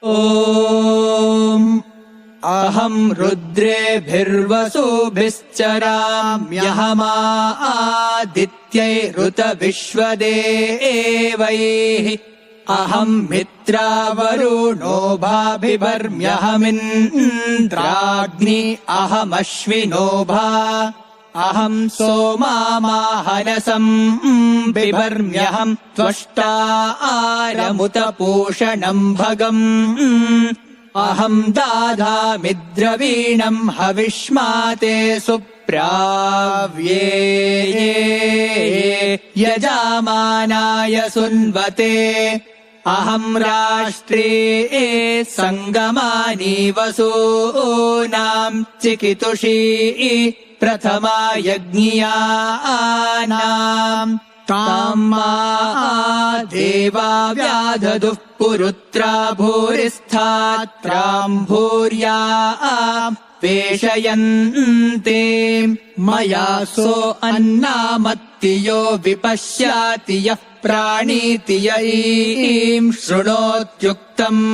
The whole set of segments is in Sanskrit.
ॐ अहं रुद्रेभिर्वसुभिश्चराम्यहमादित्यैरुतविश्वदेवैः अहं मित्रावरुणो भाभिर्म्यहमिन्द्राग्नि अहमश्विनो भा अहं सोमामाहनसं बिभर्म्यहं त्वष्टा आरमुतपूषणं भगम् अहं दाधामिद्रवीणं हविष्माते सुप्राव्ये यजामानाय सुन्वते अहं राष्ट्रे सङ्गमानि वसूनां चिकितुषी प्रथमा यज्ञियानाम् ताम् मा देवा व्याधदुः पुरुत्रा भूरिस्थात्राम् भूर्या पेषयन्ते मया सो अन्नामत्तियो विपश्याति यः प्राणीति य ईं शृणोत्युक्तम्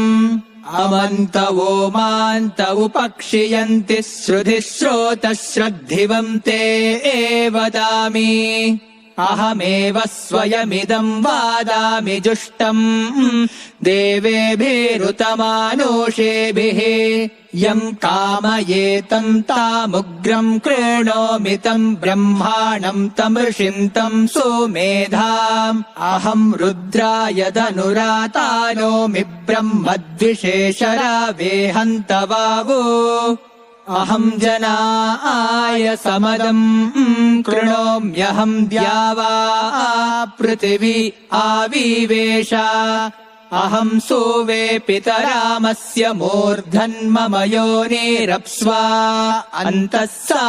अमन्तवो मान्त उपक्षियन्ति श्रुधिः श्रोतः श्रद्धिवम् ते वदामि अहमेव स्वयमिदं वादामि जुष्टम् देवेभिरुतमानुषेभिः यं कामयेतं तामुग्रं कृणोमि तं ब्रह्माणं तमृषिन्तं सुमेधाम् अहं रुद्राय धनुरातानोमि ब्रह्मद्विषेशरावेहन्तवावो अहं जनाय समदं कृणोम्यहं द्यावा पृथिवी आविवेश अहं सुवे पितरामस्य मूर्धन्मम योनिरप्स्वा अन्तः सा